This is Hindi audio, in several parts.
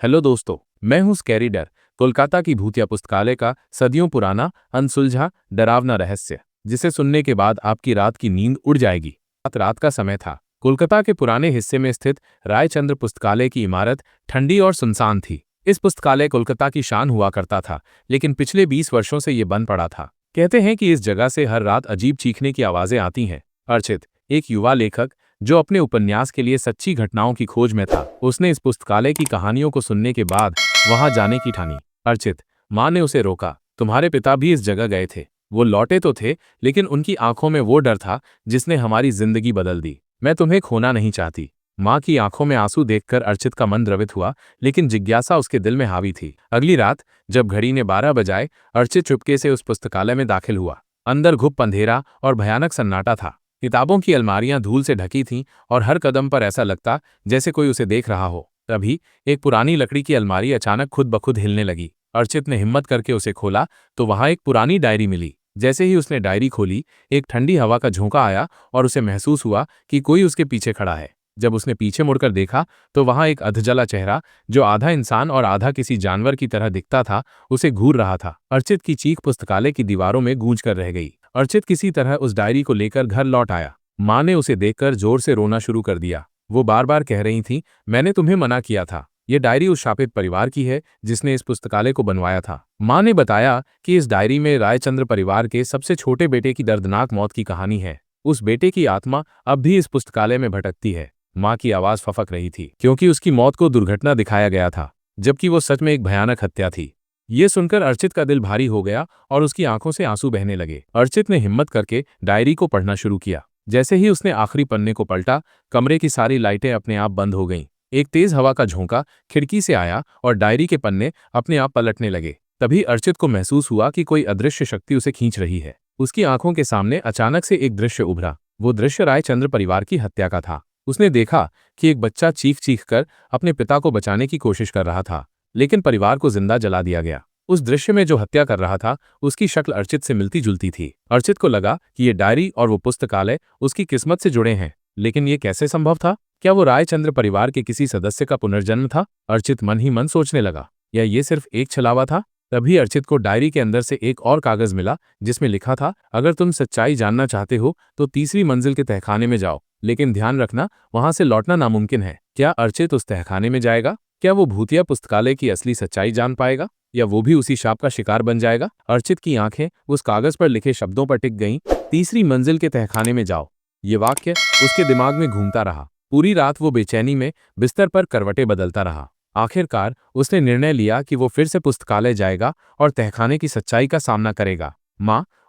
हेलो दोस्तों, मैं हूं स्कैरी डर, कोलकाता की भूतिया पुस्तकालय का सदियों पुराना अनसुलझा डरावना रहस्य, जिसे सुनने के बाद आपकी रात की नींद उड़ जाएगी। रात का समय था। कोलकाता के पुराने हिस्से में स्थित रायचंद्र पुस्तकालय की इमारत ठंडी और सुनसान थी। इस पुस्तकालय कोलकाता की शान हुआ करता था, लेकिन पिछले 20 वर्षों से ये बंद पड़ा था। कहते हैं कि इस जगह से हर रात अजीब चीखने की आवाजें आती हैं। अर्चित, एक युवा लेखक जो अपने उपन्यास के लिए सच्ची घटनाओं की खोज में था, उसने इस पुस्तकालय की कहानियों को सुनने के बाद वहां जाने की ठानी। अर्चित, माँ ने उसे रोका। तुम्हारे पिता भी इस जगह गए थे। वो लौटे तो थे, लेकिन उनकी आंखों में वो डर था जिसने हमारी जिंदगी बदल दी। मैं तुम्हें खोना नहीं चाहती। माँ की आंखों में आंसू देखकर अर्चित का मन द्रवित हुआ, लेकिन जिज्ञासा उसके दिल में हावी थी। अगली रात जब घड़ी ने 12 बजाए, अर्चित चुपके से उस पुस्तकालय में दाखिल हुआ। अंदर घुप अंधेरा और भयानक सन्नाटा था। किताबों की अलमारियां धूल से ढकी थीं और हर कदम पर ऐसा लगता जैसे कोई उसे देख रहा हो। तभी एक पुरानी लकड़ी की अलमारी अचानक खुद ब खुद हिलने लगी। अर्चित ने हिम्मत करके उसे खोला तो वहां एक पुरानी डायरी मिली। जैसे ही उसने डायरी खोली, एक ठंडी हवा का झोंका आया और उसे महसूस हुआ कि कोई उसके पीछे खड़ा है। जब उसने पीछे मुड़कर देखा तो वहां एक अधजला चेहरा, जो आधा इंसान और आधा किसी जानवर की तरह दिखता था, उसे घूर रहा था। अर्चित की चीख पुस्तकालय की दीवारों में गूंज कर रह गई। अर्चित किसी तरह उस डायरी को लेकर घर लौट आया। माँ ने उसे देखकर जोर से रोना शुरू कर दिया। वो बार बार कह रही थी, मैंने तुम्हें मना किया था। ये डायरी उस शापित परिवार की है जिसने इस पुस्तकालय को बनवाया था। माँ ने बताया कि इस डायरी में रायचंद्र परिवार के सबसे छोटे बेटे की दर्दनाक मौत की कहानी है। उस बेटे की आत्मा अब भी इस पुस्तकालय में भटकती है। माँ की आवाज फफक रही थी, क्योंकि उसकी मौत को दुर्घटना दिखाया गया था, जबकि वो सच में एक भयानक हत्या थी। ये सुनकर अर्चित का दिल भारी हो गया और उसकी आंखों से आंसू बहने लगे। अर्चित ने हिम्मत करके डायरी को पढ़ना शुरू किया। जैसे ही उसने आखिरी पन्ने को पलटा, कमरे की सारी लाइटें अपने आप बंद हो गईं। एक तेज हवा का झोंका खिड़की से आया और डायरी के पन्ने अपने आप पलटने लगे। तभी अर्चित को महसूस हुआ कि कोई अदृश्य शक्ति उसे खींच रही है। उसकी आंखों के सामने अचानक से एक दृश्य उभरा। वो दृश्य रायचंद्र परिवार की हत्या का था। उसने देखा कि एक बच्चा चीख चीख कर अपने पिता को बचाने की कोशिश कर रहा था, लेकिन परिवार को जिंदा जला दिया गया। उस दृश्य में जो हत्या कर रहा था, उसकी शक्ल अर्चित से मिलती जुलती थी। अर्चित को लगा कि ये डायरी और वो पुस्तकालय उसकी किस्मत से जुड़े हैं, लेकिन ये कैसे संभव था? क्या वो रायचंद्र परिवार के किसी सदस्य का पुनर्जन्म था? अर्चित मन ही मन सोचने लगा, या ये सिर्फ एक छलावा था? तभी अर्चित को डायरी के अंदर से एक और कागज मिला, जिसमें लिखा था, अगर तुम सच्चाई जानना चाहते हो तो तीसरी मंजिल के तहखाने में जाओ, लेकिन ध्यान रखना, वहां से लौटना नामुमकिन है। क्या अर्चित उस तहखाने में जाएगा? क्या वो भूतिया पुस्तकालय की असली सच्चाई जान पाएगा, या वो भी उसी शाप का शिकार बन जाएगा? अर्चित की आंखें उस कागज पर लिखे शब्दों पर टिक गईं, तीसरी मंजिल के तहखाने में जाओ। ये वाक्य उसके दिमाग में घूमता रहा। पूरी रात वो बेचैनी में बिस्तर पर करवटें बदलता रहा। आखिरकार उसने निर्णय लिया कि वो फिर से पुस्तकालय जाएगा और तहखाने की सच्चाई का सामना करेगा।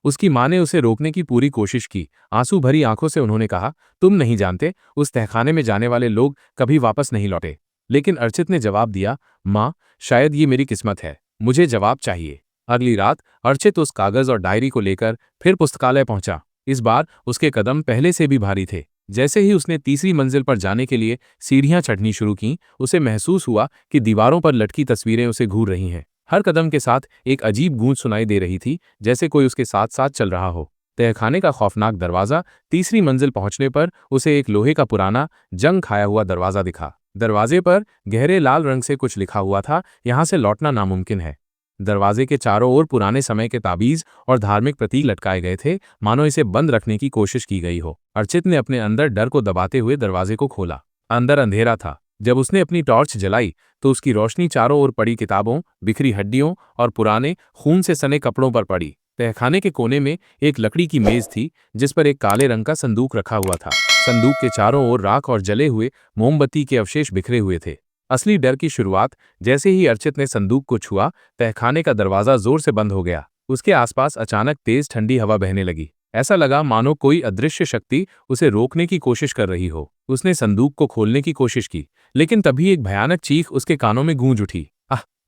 उसकी माँ ने उसे रोकने की पूरी कोशिश की। आंसू भरी आंखों से उन्होंने कहा, तुम नहीं जानते, उस तहखाने में जाने वाले लोग कभी वापस नहीं लौटे। लेकिन अर्चित ने जवाब दिया, माँ, शायद ये मेरी किस्मत है, मुझे जवाब चाहिए। अगली रात अर्चित उस कागज और डायरी को लेकर फिर पुस्तकालय पहुंचा। इस बार उसके कदम पहले से भी भारी थे। जैसे ही उसने तीसरी मंजिल पर जाने के लिए सीढ़ियां चढ़नी शुरू की, उसे महसूस हुआ कि दीवारों पर लटकी तस्वीरें उसे घूर रही हैं। हर कदम के साथ एक अजीब गूंज सुनाई दे रही थी, जैसे कोई उसके साथ साथ चल रहा हो। तहखाने का खौफनाक दरवाजा। तीसरी मंजिल पहुंचने पर उसे एक लोहे का पुराना, जंग खाया हुआ दरवाजा दिखा। दरवाजे पर गहरे लाल रंग से कुछ लिखा हुआ था, यहां से लौटना नामुमकिन है। दरवाजे के चारों ओर पुराने समय के ताबीज और धार्मिक प्रतीक लटकाए गए थे, मानो इसे बंद रखने की कोशिश की गई हो। अर्चित ने अपने अंदर डर को दबाते हुए दरवाजे को खोला। अंदर अंधेरा था। जब उसने अपनी टॉर्च जलाई तो उसकी रोशनी चारों ओर पड़ी किताबों, बिखरी हड्डियों और पुराने खून से सने कपड़ों पर पड़ी। तहखाने के कोने में एक लकड़ी की मेज थी, जिस पर एक काले रंग का संदूक रखा हुआ था। संदूक के चारों ओर राख और जले हुए मोमबत्ती के अवशेष बिखरे हुए थे। असली डर की शुरुआत जैसे ही अर्चित ने संदूक को छुआ, तहखाने का दरवाजा जोर से बंद हो गया। उसके आसपास अचानक तेज ठंडी हवा बहने लगी। ऐसा लगा मानो कोई अदृश्य शक्ति उसे रोकने की कोशिश कर रही हो। उसने संदूक को खोलने की कोशिश की, लेकिन तभी एक भयानक चीख उसके कानों में गूंज उठी।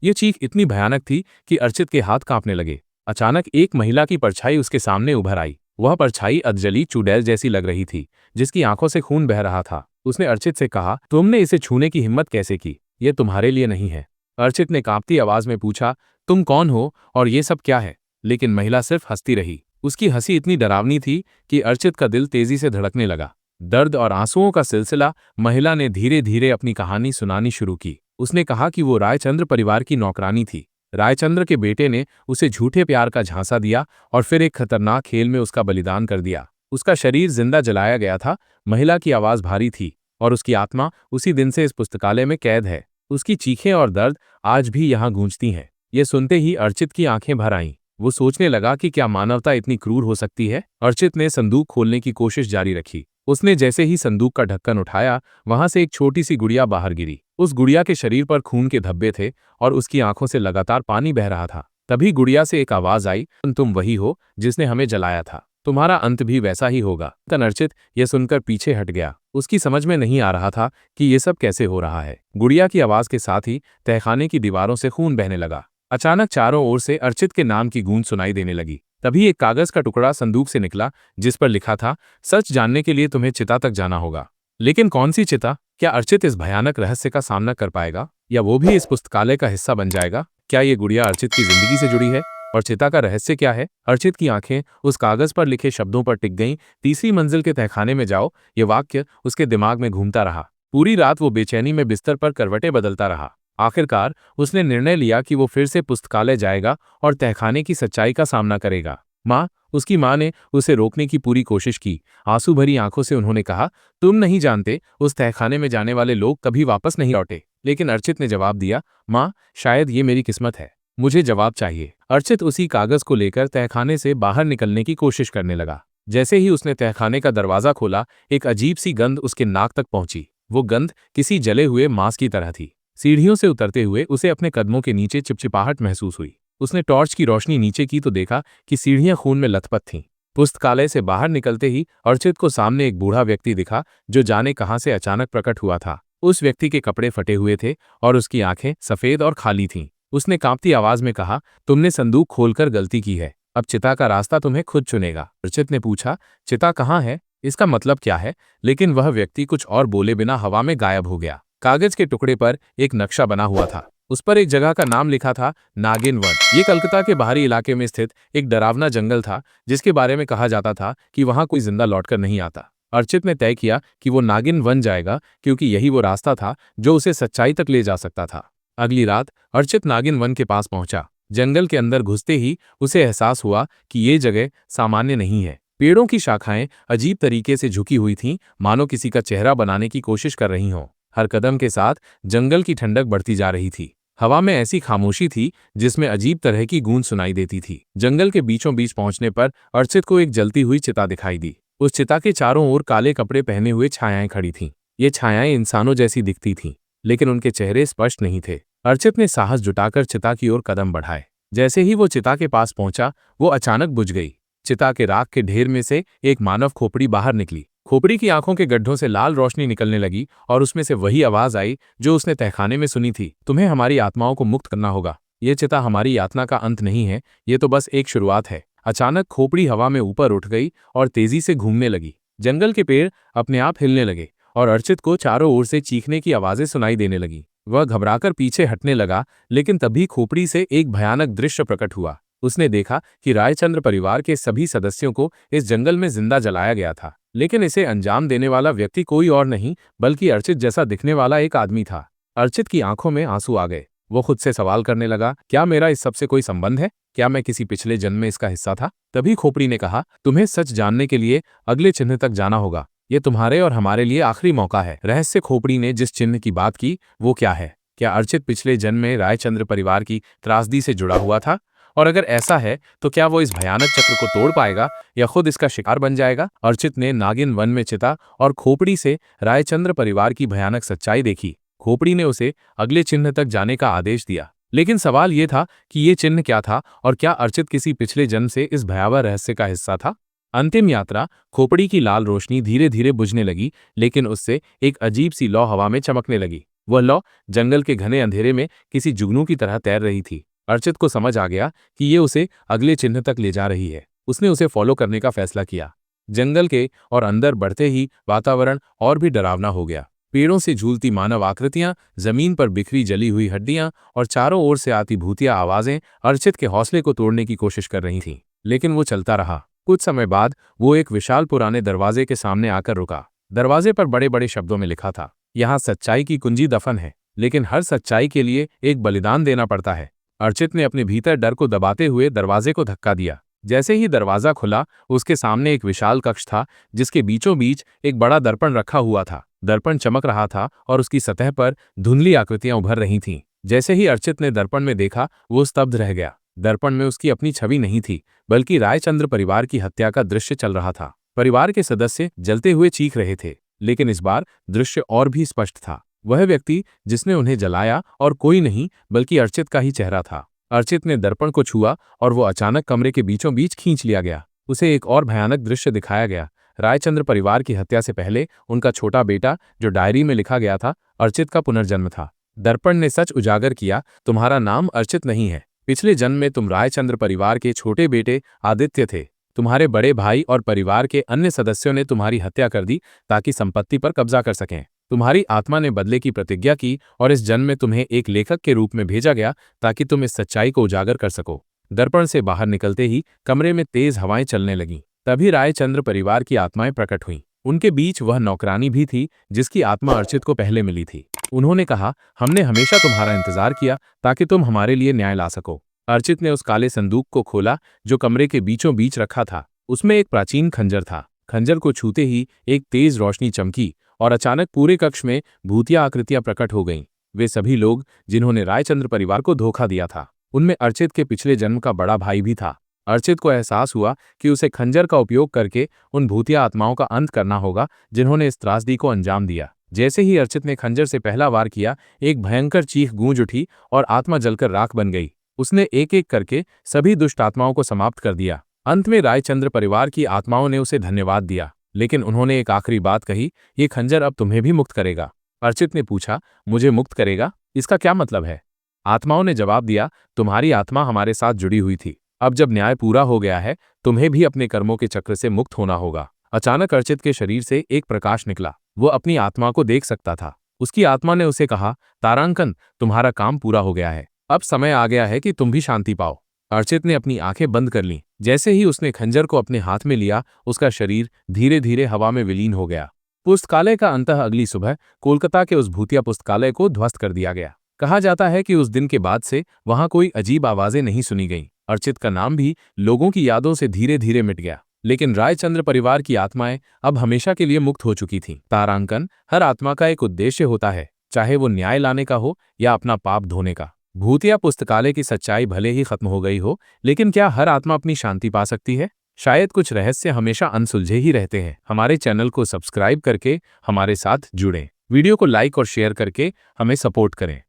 ये चीख इतनी भयानक थी कि अर्चित के हाथ कांपने लगे। अचानक एक महिला की परछाई उसके सामने उभर आई। वह परछाई अधजली चुड़ैल जैसी लग रही थी, जिसकी आंखों से खून बह रहा था। उसने अर्चित से कहा, तुमने इसे छूने की हिम्मत कैसे की? यह तुम्हारे लिए नहीं है। अर्चित ने कांपती आवाज में पूछा, तुम कौन हो और ये सब क्या है? लेकिन महिला सिर्फ हंसती रही। उसकी हंसी इतनी डरावनी थी कि अर्चित का दिल तेजी से धड़कने लगा। दर्द और आंसुओं का सिलसिला। महिला ने धीरे धीरे अपनी कहानी सुनानी शुरू की। उसने कहा कि वो रायचंद्र परिवार की नौकरानी थी। रायचंद्र के बेटे ने उसे झूठे प्यार का झांसा दिया और फिर एक खतरनाक खेल में उसका बलिदान कर दिया। उसका शरीर जिंदा जलाया गया था। महिला की आवाज भारी थी और उसकी आत्मा उसी दिन से इस पुस्तकालय में कैद है। उसकी चीखें और दर्द आज भी यहाँ गूंजती हैं। ये सुनते ही अर्चित की आंखें भर आईं। वो सोचने लगा कि क्या मानवता इतनी क्रूर हो सकती है। अर्चित ने संदूक खोलने की कोशिश जारी रखी। उसने जैसे ही संदूक का ढक्कन उठाया, वहां से एक छोटी सी गुड़िया बाहर गिरी। उस गुड़िया के शरीर पर खून के धब्बे थे और उसकी आंखों से लगातार पानी बह रहा था। तभी गुड़िया से एक आवाज आई, तुम वही हो जिसने हमें जलाया था, तुम्हारा अंत भी वैसा ही होगा। अर्चित यह सुनकर पीछे हट गया। उसकी समझ में नहीं आ रहा था कि ये सब कैसे हो रहा है। गुड़िया की आवाज के साथ ही तहखाने की दीवारों से खून बहने लगा। अचानक चारों ओर से अर्चित के नाम की गूंज सुनाई देने लगी। तभी एक कागज का टुकड़ा संदूक से निकला, जिस पर लिखा था, सच जानने के लिए तुम्हें चिता तक जाना होगा। लेकिन कौन सी चिता? क्या अर्चित इस भयानक रहस्य का सामना कर पाएगा, या वो भी इस पुस्तकालय का हिस्सा बन जाएगा? क्या ये गुड़िया अर्चित की जिंदगी से जुड़ी है, और चिता का रहस्य क्या है? अर्चित की आंखें उस कागज पर लिखे शब्दों पर टिक गईं, तीसरी मंजिल के तहखाने में जाओ। ये वाक्य उसके दिमाग में घूमता रहा। पूरी रात वो बेचैनी में बिस्तर पर करवटें बदलता रहा। आखिरकार उसने निर्णय लिया कि वो फिर से पुस्तकालय जाएगा और तहखाने की सच्चाई का सामना करेगा। माँ, उसकी माँ ने उसे रोकने की पूरी कोशिश की। आंसू भरी आंखों से उन्होंने कहा, तुम नहीं जानते, उस तहखाने में जाने वाले लोग कभी वापस नहीं लौटे। लेकिन अर्चित ने जवाब दिया, माँ, शायद ये मेरी किस्मत है, मुझे जवाब चाहिए। अर्चित उसी कागज को लेकर तहखाने से बाहर निकलने की कोशिश करने लगा। जैसे ही उसने तहखाने का दरवाजा खोला, एक अजीब सी गंध उसके नाक तक पहुंची। वो गंध किसी जले हुए मांस की तरह थी। सीढ़ियों से उतरते हुए उसे अपने कदमों के नीचे चिपचिपाहट महसूस हुई। उसने टॉर्च की रोशनी नीचे की तो देखा कि सीढ़ियां खून में लथपथ थीं। पुस्तकालय से बाहर निकलते ही अर्चित को सामने एक बूढ़ा व्यक्ति दिखा, जो जाने कहां से अचानक प्रकट हुआ था। उस व्यक्ति के कपड़े फटे हुए थे और उसकी आंखें सफेद और खाली थीं। उसने कांपती आवाज में कहा, तुमने संदूक खोलकर गलती की है, अब चिता का रास्ता तुम्हें खुद चुनेगा। अर्चित ने पूछा, चिता कहाँ है, इसका मतलब क्या है? लेकिन वह व्यक्ति कुछ और बोले बिना हवा में गायब हो गया। कागज के टुकड़े पर एक नक्शा बना हुआ था। उस पर एक जगह का नाम लिखा था, नागिन वन। ये कलकत्ता के बाहरी इलाके में स्थित एक डरावना जंगल था, जिसके बारे में कहा जाता था कि वहां कोई जिंदा लौटकर नहीं आता। अर्चित ने तय किया कि वो नागिन वन जाएगा, क्योंकि यही वो रास्ता था जो उसे सच्चाई तक ले जा सकता था। अगली रात अर्चित नागिन वन के पास पहुंचा। जंगल के अंदर घुसते ही उसे एहसास हुआ कि ये जगह सामान्य नहीं है। पेड़ों की शाखाएं अजीब तरीके से झुकी हुई थीं, मानो किसी का चेहरा बनाने की कोशिश कर रही हों। हर कदम के साथ जंगल की ठंडक बढ़ती जा रही थी। हवा में ऐसी खामोशी थी जिसमें अजीब तरह की गूंज सुनाई देती थी। जंगल के बीचों बीच पहुंचने पर अर्चित को एक जलती हुई चिता दिखाई दी। उस चिता के चारों ओर काले कपड़े पहने हुए छायाएं खड़ी थीं। ये छायाएं इंसानों जैसी दिखती थीं, लेकिन उनके चेहरे स्पष्ट नहीं थे। अर्चित ने साहस जुटाकर चिता की ओर कदम बढ़ाए। जैसे ही वो चिता के पास पहुंचा, वो अचानक बुझ गई। चिता के राख के ढेर में से एक मानव खोपड़ी बाहर निकली। खोपड़ी की आंखों के गड्ढों से लाल रोशनी निकलने लगी और उसमें से वही आवाज आई जो उसने तहखाने में सुनी थी, तुम्हें हमारी आत्माओं को मुक्त करना होगा। ये चिता हमारी यातना का अंत नहीं है, ये तो बस एक शुरुआत है। अचानक खोपड़ी हवा में ऊपर उठ गई और तेजी से घूमने लगी। जंगल के पेड़ अपने आप हिलने लगे और अर्चित को चारों ओर से चीखने की आवाजें सुनाई देने लगी। वह घबराकर पीछे हटने लगा, लेकिन तभी खोपड़ी से एक भयानक दृश्य प्रकट हुआ। उसने देखा कि रायचंद्र परिवार के सभी सदस्यों को इस जंगल में जिंदा जलाया गया था, लेकिन इसे अंजाम देने वाला व्यक्ति कोई और नहीं बल्कि अर्चित जैसा दिखने वाला एक आदमी था। अर्चित की आंखों में आंसू आ गए। वो खुद से सवाल करने लगा, क्या मेरा इस सबसे कोई संबंध है? क्या मैं किसी पिछले जन्म में इसका हिस्सा था? तभी खोपड़ी ने कहा, तुम्हें सच जानने के लिए अगले चिन्ह तक जाना होगा। ये तुम्हारे और हमारे लिए आखिरी मौका है। रहस्य खोपड़ी ने जिस चिन्ह की बात की, वो क्या है? क्या अर्चित पिछले जन्म में रायचंद्र परिवार की त्रासदी से जुड़ा हुआ था? और अगर ऐसा है तो क्या वो इस भयानक चक्र को तोड़ पाएगा या खुद इसका शिकार बन जाएगा? अर्चित ने नागिन वन में चिता और खोपड़ी से रायचंद्र परिवार की भयानक सच्चाई देखी। खोपड़ी ने उसे अगले चिन्ह तक जाने का आदेश दिया, लेकिन सवाल ये था कि ये चिन्ह क्या था और क्या अर्चित किसी पिछले जन्म से इस भयावह रहस्य का हिस्सा था? अंतिम यात्रा। खोपड़ी की लाल रोशनी धीरे धीरे बुझने लगी, लेकिन उससे एक अजीब सी लौ हवा में चमकने लगी। वह लौ जंगल के घने अंधेरे में किसी जुगनू की तरह तैर रही थी। अर्चित को समझ आ गया कि ये उसे अगले चिन्ह तक ले जा रही है। उसने उसे फॉलो करने का फैसला किया। जंगल के और अंदर बढ़ते ही वातावरण और भी डरावना हो गया। पेड़ों से झूलती मानव आकृतियां, जमीन पर बिखरी जली हुई हड्डियां और चारों ओर से आती भूतिया आवाजें अर्चित के हौसले को तोड़ने की कोशिश कर रही थीं। लेकिन वो चलता रहा। कुछ समय बाद वो एक विशाल पुराने दरवाजे के सामने आकर रुका। दरवाजे पर बड़े बड़े शब्दों में लिखा था, यहाँ सच्चाई की कुंजी दफन है। लेकिन हर सच्चाई के लिए एक बलिदान देना पड़ता है। अर्चित ने अपने भीतर डर को दबाते हुए दरवाजे को धक्का दिया। जैसे ही दरवाजा खुला, उसके सामने एक विशाल कक्ष था, जिसके बीचों बीच एक बड़ा दर्पण रखा हुआ था। दर्पण चमक रहा था और उसकी सतह पर धुंधली आकृतियां उभर रही थीं। जैसे ही अर्चित ने दर्पण में देखा, वो स्तब्ध रह गया। दर्पण में उसकी अपनी छवि नहीं थी, बल्कि रायचंद्र परिवार की हत्या का दृश्य चल रहा था। परिवार के सदस्य जलते हुए चीख रहे थे, लेकिन इस बार दृश्य और भी स्पष्ट था। वह व्यक्ति जिसने उन्हें जलाया और कोई नहीं बल्कि अर्चित का ही चेहरा था। अर्चित ने दर्पण को छुआ और वो अचानक कमरे के बीचों बीच खींच लिया गया। उसे एक और भयानक दृश्य दिखाया गया। रायचंद्र परिवार की हत्या से पहले उनका छोटा बेटा, जो डायरी में लिखा गया था, अर्चित का पुनर्जन्म था। दर्पण ने सच उजागर किया, तुम्हारा नाम अर्चित नहीं है। पिछले जन्म में तुम रायचंद्र परिवार के छोटे बेटे आदित्य थे। तुम्हारे बड़े भाई और परिवार के अन्य सदस्यों ने तुम्हारी हत्या कर दी ताकि संपत्ति पर कब्जा कर सकें। तुम्हारी आत्मा ने बदले की प्रतिज्ञा की और इस जन्म में तुम्हें एक लेखक के रूप में भेजा गया ताकि तुम इस सच्चाई को उजागर कर सको। दर्पण से बाहर निकलते ही कमरे में तेज हवाएं चलने लगीं। तभी रायचंद्र परिवार की आत्माएं प्रकट हुईं। उनके बीच वह नौकरानी भी थी जिसकी आत्मा अर्चित को पहले मिली थी। उन्होंने कहा, हमने हमेशा तुम्हारा इंतजार किया ताकि तुम हमारे लिए न्याय ला सको। अर्चित ने उस काले संदूक को खोला जो कमरे के बीचों बीच रखा था। उसमें एक प्राचीन खंजर था। खंजर को छूते ही एक तेज रोशनी चमकी और अचानक पूरे कक्ष में भूतिया आकृतियां प्रकट हो गईं। वे सभी लोग जिन्होंने रायचंद्र परिवार को धोखा दिया था। उनमें अर्चित के पिछले जन्म का बड़ा भाई भी था। अर्चित को एहसास हुआ कि उसे खंजर का उपयोग करके उन भूतिया आत्माओं का अंत करना होगा जिन्होंने इस त्रासदी को अंजाम दिया। जैसे ही अर्चित ने खंजर से पहला वार किया, एक भयंकर चीख गूंज उठी और आत्मा जलकर राख बन गई। उसने एक एक करके सभी दुष्ट आत्माओं को समाप्त कर दिया। अंत में रायचंद्र परिवार की आत्माओं ने उसे धन्यवाद दिया, लेकिन उन्होंने एक आखिरी बात कही, ये खंजर अब तुम्हें भी मुक्त करेगा। अर्चित ने पूछा, मुझे मुक्त करेगा? इसका क्या मतलब है? आत्माओं ने जवाब दिया, तुम्हारी आत्मा हमारे साथ जुड़ी हुई थी। अब जब न्याय पूरा हो गया है, तुम्हें भी अपने कर्मों के चक्र से मुक्त होना होगा। अचानक अर्चित के शरीर से एक प्रकाश निकला। वो अपनी आत्मा को देख सकता था। उसकी आत्मा ने उसे कहा, तारांकन, तुम्हारा काम पूरा हो गया है। अब समय आ गया है कि तुम भी शांति पाओ। अर्चित ने अपनी आंखें बंद कर लीं। जैसे ही उसने खंजर को अपने हाथ में लिया, उसका शरीर धीरे धीरे हवा में विलीन हो गया। पुस्तकालय का अंतः अगली सुबह कोलकाता के उस भूतिया पुस्तकालय को ध्वस्त कर दिया गया। कहा जाता है कि उस दिन के बाद से वहां कोई अजीब आवाजें नहीं सुनी गईं। अर्चित का नाम भी लोगों की यादों से धीरे धीरे मिट गया। लेकिन रायचंद्र परिवार की आत्माएं अब हमेशा के लिए मुक्त हो चुकी थीं। तारांकन, हर आत्मा का एक उद्देश्य होता है, चाहे वो न्याय लाने का हो या अपना पाप धोने का। भूतिया पुस्तकालय की सच्चाई भले ही खत्म हो गई हो, लेकिन क्या हर आत्मा अपनी शांति पा सकती है? शायद कुछ रहस्य हमेशा अनसुलझे ही रहते हैं। हमारे चैनल को सब्सक्राइब करके हमारे साथ जुड़ें। वीडियो को लाइक और शेयर करके हमें सपोर्ट करें।